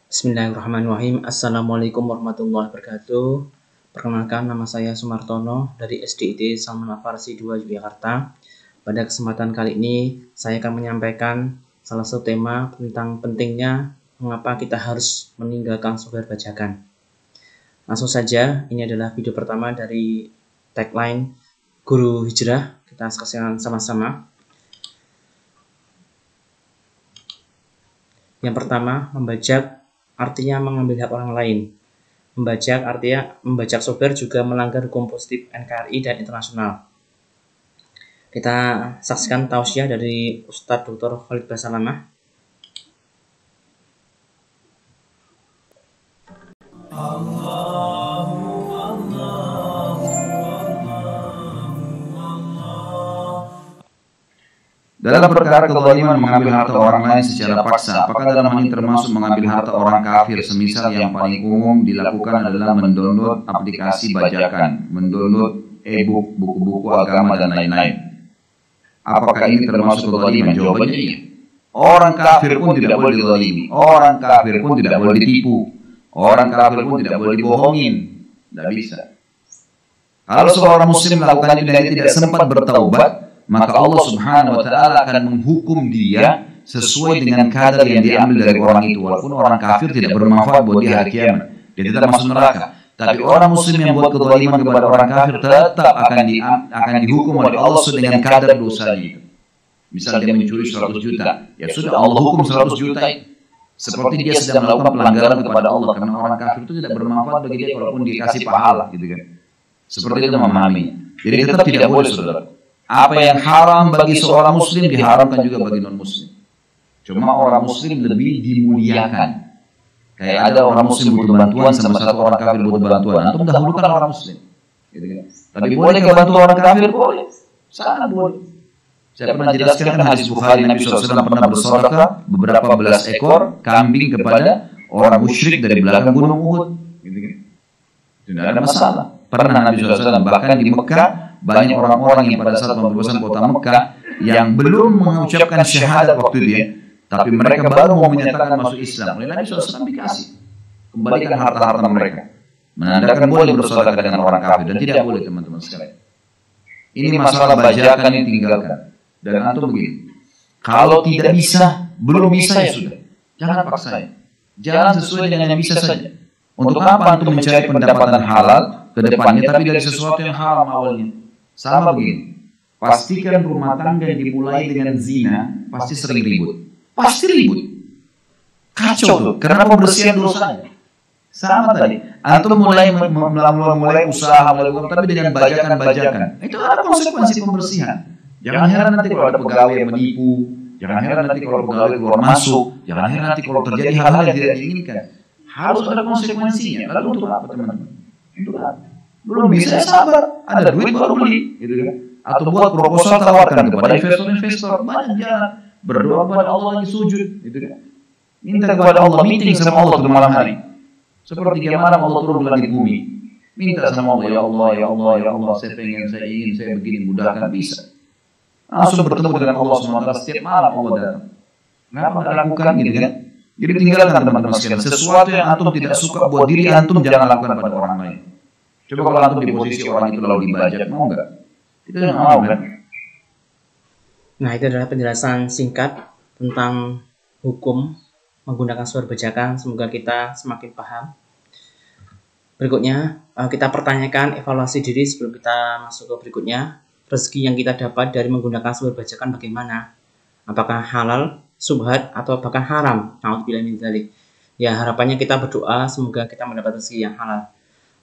Bismillahirrahmanirrahim. Assalamualaikum warahmatullahi wabarakatuh. Perkenalkan, nama saya Sumartono dari SDIT Salman Al Farsi 2 Yogyakarta. Pada kesempatan kali ini saya akan menyampaikan salah satu tema tentang pentingnya mengapa kita harus meninggalkan software bajakan. Langsung saja, ini adalah video pertama dari tagline Guru Hijrah. Kita saksikan sama-sama. Yang pertama, membajak artinya mengambil hak orang lain. Membajak artinya membajak software juga melanggar hukum positif NKRI dan internasional. Kita saksikan tausiah dari Ustadz Dr. Khalid Basalamah. Dalam perkara kezaliman mengambil harta orang lain secara paksa, apakah dalam hal ini termasuk mengambil harta orang kafir? Semisal yang paling umum dilakukan adalah mendownload aplikasi bajakan, mendownload e-book, buku-buku agama dan lain-lain. Apakah ini termasuk kezaliman? Jawabannya iya. Orang kafir pun tidak boleh dizalimi, orang kafir pun tidak boleh ditipu, orang kafir pun tidak boleh dibohongin. Tidak bisa. Kalau seorang muslim melakukan itu dan dia tidak sempat bertaubat, maka Allah Subhanahu wa Ta'ala akan menghukum dia sesuai dengan kadar yang diambil dari orang itu. Walaupun orang kafir tidak bermanfaat buat dia hari kiamat, dia tetap masuk neraka. Tapi orang muslim yang buat kezaliman kepada orang kafir tetap akan dihukum oleh Allah sesuai dengan kadar dosanya itu. Misal dia mencuri 100 juta, ya sudah Allah hukum 100 juta itu. Seperti dia sedang melakukan pelanggaran kepada Allah, karena orang kafir itu tidak bermanfaat bagi dia walaupun dikasih pahala, gitu kan. Seperti itu memahami. Jadi tetap tidak boleh, saudara. Apa yang haram bagi seorang muslim diharamkan juga bagi non-muslim. Cuma orang muslim lebih dimuliakan. Kayak ada orang muslim butuh bantuan sama satu orang kafir butuh bantuan, antum dahulukan orang muslim. Gitu kan? Tapi boleh bantu orang kafir? Boleh. Sangat boleh. Saya pernah jelaskan hadis Bukhari, Nabi SAW pernah bersedekah beberapa belas ekor kambing kepada orang musyrik dari belakang gunung Uhud. Gitu kan? Tidak ada masalah. Pernah Nabi SAW, bahkan di Mekah, banyak orang-orang yang pada saat pembebasan kota Mekah yang belum mengucapkan syahadat waktu itu ya, tapi mereka baru mau menyatakan masuk Islam. Oleh Nabi SAW dikasih, kembalikan harta-harta mereka, menandakan boleh bersedekah dengan orang kafir dan tidak boleh, teman-teman sekalian. Ini masalah bajakan yang tinggalkan. Dan antum begini, kalau tidak bisa, belum bisa ya sudah, jangan paksain, jalan sesuai dengan yang bisa saja. Untuk apa antum mencari pendapatan halal ke depannya tapi dari sesuatu yang haram awalnya? Sama begini, pastikan rumah tangga yang dimulai dengan zina pasti sering ribut. Pasti ribut. Kacau tuh, karena pembersihan dosanya. Sama tadi, antum mulai usaha, tapi dengan bajakan-bajakan. Itu ada konsekuensi pembersihan. Jangan heran nanti kalau ada pegawai yang menipu, jangan heran nanti kalau pegawai keluar masuk, jangan heran nanti kalau terjadi hal-hal yang tidak diinginkan. Harus ada konsekuensinya. Lalu untuk apa, teman-teman? Untuk apa? Belum bisa, sabar, ada duit baru beli, gitu kan? Atau buat proposal tawarkan kepada investor-investor, banyak jalan, berdoa kepada Allah lagi sujud, gitu kan? Minta kepada Allah, meeting sama Allah di malam hari, seperti malam Allah turun ke langit bumi, minta sama Allah, ya Allah, ya Allah, ya Allah, saya pengen, saya ingin, saya begini, mudahkan, bisa. Langsung bertemu dengan Allah SWT setiap malam Allah datang. Kenapa tidak lakukan, gitu kan? Jadi tinggalkan teman-teman sekalian, sesuatu yang antum tidak suka buat diri antum jangan lakukan pada orang lain. Coba kalau antum di posisi orang itu lalu dibajak, mau nggak? Itu yang mau kan? Nah, itu adalah penjelasan singkat tentang hukum menggunakan software bajakan. Semoga kita semakin paham. Berikutnya, kita pertanyakan evaluasi diri sebelum kita masuk ke berikutnya. Rezeki yang kita dapat dari menggunakan software bajakan bagaimana? Apakah halal, subhat, atau bahkan haram? Na'udzubillah min dzalik. Ya, harapannya kita berdoa semoga kita mendapat rezeki yang halal.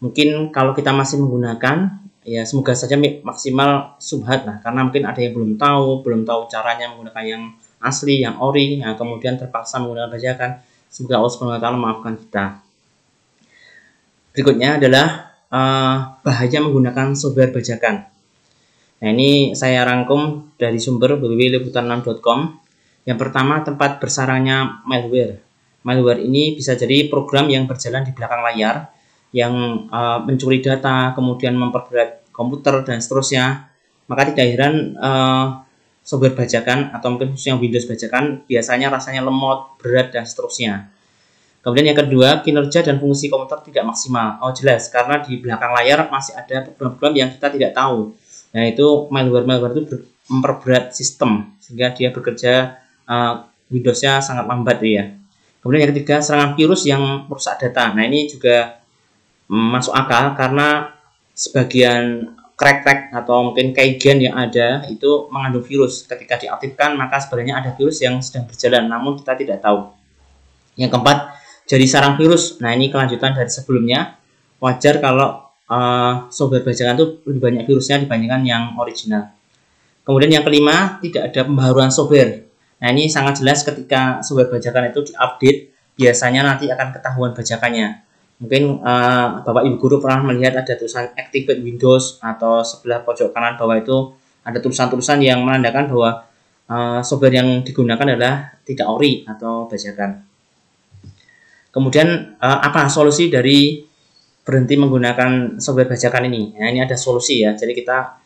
Mungkin kalau kita masih menggunakan, ya semoga saja maksimal subhat lah, karena mungkin ada yang belum tahu caranya menggunakan yang asli, yang ori, yang kemudian terpaksa menggunakan bajakan. Semoga Allah SWT memaafkan kita. Berikutnya adalah bahaya menggunakan software bajakan. Nah, ini saya rangkum dari sumber www.liputan6.com. Yang pertama, tempat bersarangnya malware. Malware ini bisa jadi program yang berjalan di belakang layar, yang mencuri data, kemudian memperberat komputer dan seterusnya. Maka tidak heran software bajakan atau mungkin khususnya Windows bajakan biasanya rasanya lemot, berat dan seterusnya. Kemudian yang kedua, kinerja dan fungsi komputer tidak maksimal. Oh jelas, karena di belakang layar masih ada program-program yang kita tidak tahu. Nah itu malware itu memperberat sistem sehingga dia bekerja Windows-nya sangat lambat ya. Kemudian yang ketiga, serangan virus yang merusak data. Nah ini juga masuk akal karena sebagian crack atau mungkin keygen yang ada itu mengandung virus. Ketika diaktifkan maka sebenarnya ada virus yang sedang berjalan, namun kita tidak tahu. Yang keempat, jadi sarang virus. Nah ini kelanjutan dari sebelumnya. Wajar kalau software bajakan itu lebih banyak virusnya dibandingkan yang original. Kemudian yang kelima, tidak ada pembaharuan software. Nah ini sangat jelas ketika software bajakan itu diupdate, biasanya nanti akan ketahuan bajakannya. Mungkin Bapak Ibu Guru pernah melihat ada tulisan Activate Windows atau sebelah pojok kanan bawah itu ada tulisan-tulisan yang menandakan bahwa software yang digunakan adalah tidak ori atau bajakan. Kemudian apa solusi dari berhenti menggunakan software bajakan ini? Nah, ini ada solusi ya. Jadi kita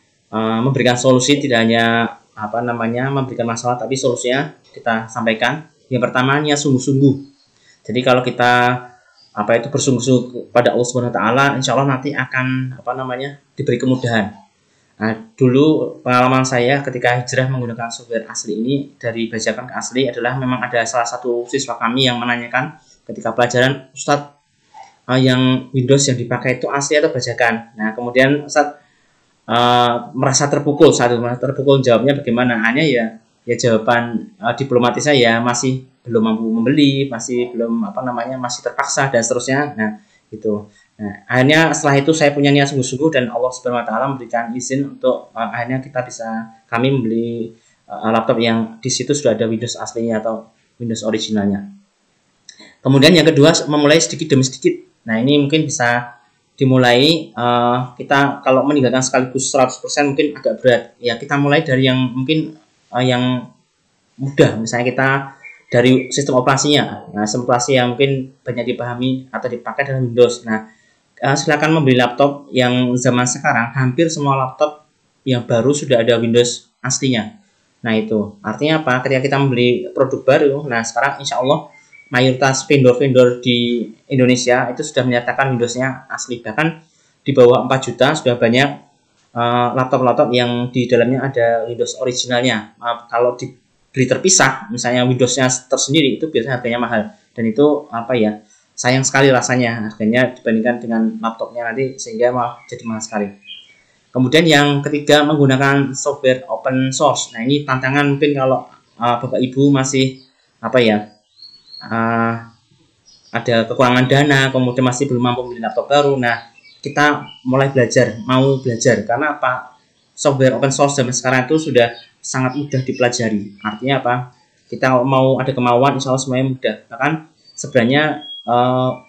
memberikan solusi tidak hanya memberikan masalah, tapi solusinya kita sampaikan. Yang pertama, niat sungguh-sungguh. Jadi kalau kita bersungguh-sungguh pada Allah Subhanahu wa taala, insya Allah nanti akan diberi kemudahan. Nah, dulu pengalaman saya ketika hijrah menggunakan software asli ini dari bajakan ke asli adalah memang ada salah satu siswa kami yang menanyakan ketika pelajaran, Ustadz, yang Windows yang dipakai itu asli atau bajakan? Nah, kemudian Ustadz merasa terpukul, jawabnya bagaimana? Hanya ya jawaban diplomatis saya masih belum mampu membeli, masih belum masih terpaksa dan seterusnya. Nah, itu. Nah, akhirnya setelah itu saya punya niat sungguh-sungguh dan Allah Subhanahu wa taala memberikan izin untuk akhirnya kami membeli laptop yang di situ sudah ada Windows aslinya atau Windows originalnya. Kemudian yang kedua, memulai sedikit demi sedikit. Nah, ini mungkin bisa dimulai, kita kalau meninggalkan sekaligus 100% mungkin agak berat. Ya, kita mulai dari yang mungkin yang mudah. Misalnya kita dari sistem operasinya. Nah, sistem operasi yang mungkin banyak dipahami atau dipakai dalam Windows. Nah, silakan membeli laptop yang zaman sekarang, hampir semua laptop yang baru sudah ada Windows aslinya. Nah, itu artinya apa? Ketika kita membeli produk baru, nah sekarang insya Allah mayoritas vendor-vendor di Indonesia itu sudah menyatakan Windows-nya asli. Bahkan di bawah 4 juta sudah banyak laptop-laptop yang di dalamnya ada Windows originalnya. Kalau dibeli terpisah, misalnya Windows-nya tersendiri, itu biasanya harganya mahal. Dan itu sayang sekali rasanya harganya dibandingkan dengan laptopnya nanti, sehingga malah jadi mahal sekali. Kemudian yang ketiga, menggunakan software open source. Nah, ini tantangan mungkin kalau Bapak Ibu masih ada kekurangan dana, kemudian masih belum mampu membeli laptop baru. Nah, kita mulai mau belajar karena software open source zaman sekarang itu sudah sangat mudah dipelajari. Artinya kita mau ada kemauan, insya Allah semuanya mudah. Bahkan sebenarnya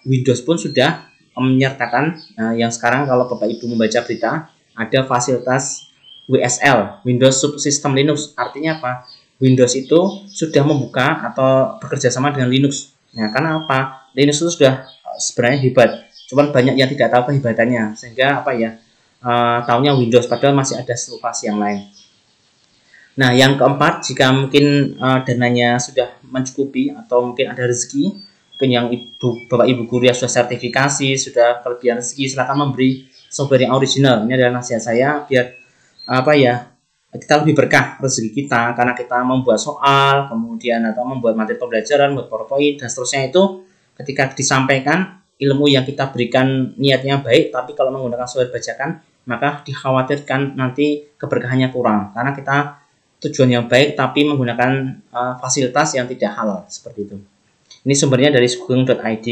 Windows pun sudah menyertakan yang sekarang kalau Bapak Ibu membaca berita ada fasilitas WSL, Windows Subsystem Linux. Artinya Windows itu sudah membuka atau bekerja sama dengan Linux. Nah, karena Linux itu sudah sebenarnya hebat. Cuman banyak yang tidak tahu kehebatannya, sehingga taunya Windows padahal masih ada solusi yang lain. Nah, yang keempat, jika mungkin dananya sudah mencukupi atau mungkin ada rezeki, mungkin yang Bapak Ibu guru yang sudah sertifikasi, sudah kelebihan rezeki, silakan memberi software yang original. Ini adalah nasihat saya biar kita lebih berkah rezeki kita, karena kita membuat soal, kemudian atau membuat materi pembelajaran, membuat PowerPoint dan seterusnya, itu ketika disampaikan ilmu yang kita berikan niatnya baik, tapi kalau menggunakan software bajakan maka dikhawatirkan nanti keberkahannya kurang karena kita tujuan yang baik tapi menggunakan fasilitas yang tidak halal, seperti itu. Ini sumbernya dari sugeng.id.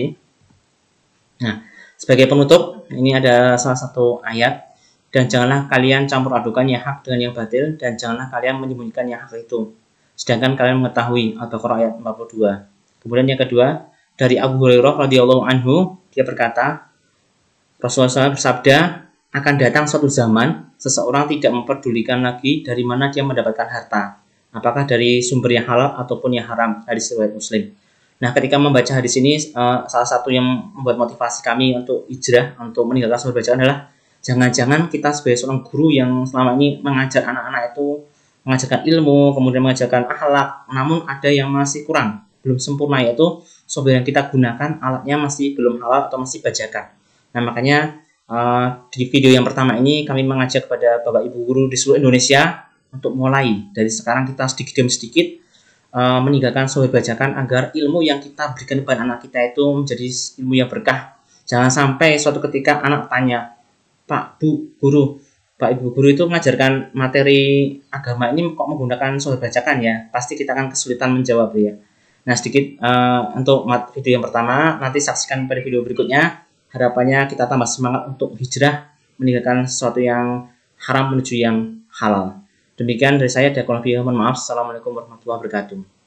Nah, sebagai penutup, ini ada salah satu ayat. Dan janganlah kalian campur adukan yang hak dengan yang batil, dan janganlah kalian menyembunyikan yang hak itu, sedangkan kalian mengetahui. Al-Baqarah ayat 42. Kemudian yang kedua, dari Abu Hurairah radhiyallahu anhu, dia berkata, Rasulullah SAW bersabda, akan datang suatu zaman seseorang tidak memperdulikan lagi dari mana dia mendapatkan harta, apakah dari sumber yang halal ataupun yang haram. Hadis riwayat Muslim. Nah, ketika membaca hadis ini, salah satu yang membuat motivasi kami untuk hijrah, untuk meninggalkan sumber bacaan adalah jangan-jangan kita sebagai seorang guru yang selama ini mengajar anak-anak itu, mengajarkan ilmu, kemudian mengajarkan akhlak, namun ada yang masih kurang, belum sempurna, yaitu software yang kita gunakan alatnya masih belum halal atau masih bajakan. Nah, makanya di video yang pertama ini kami mengajak kepada Bapak Ibu guru di seluruh Indonesia untuk mulai dari sekarang kita sedikit demi sedikit meninggalkan software bajakan agar ilmu yang kita berikan kepada anak kita itu menjadi ilmu yang berkah. Jangan sampai suatu ketika anak tanya, Pak, Bu, Guru, Pak Ibu Guru itu mengajarkan materi agama ini kok menggunakan software bajakan ya? Pasti kita akan kesulitan menjawab ya. Nah, sedikit untuk video yang pertama, nanti saksikan pada video berikutnya. Harapannya kita tambah semangat untuk hijrah, meninggalkan sesuatu yang haram menuju yang halal. Demikian dari saya, mohon maaf. Assalamualaikum warahmatullahi wabarakatuh.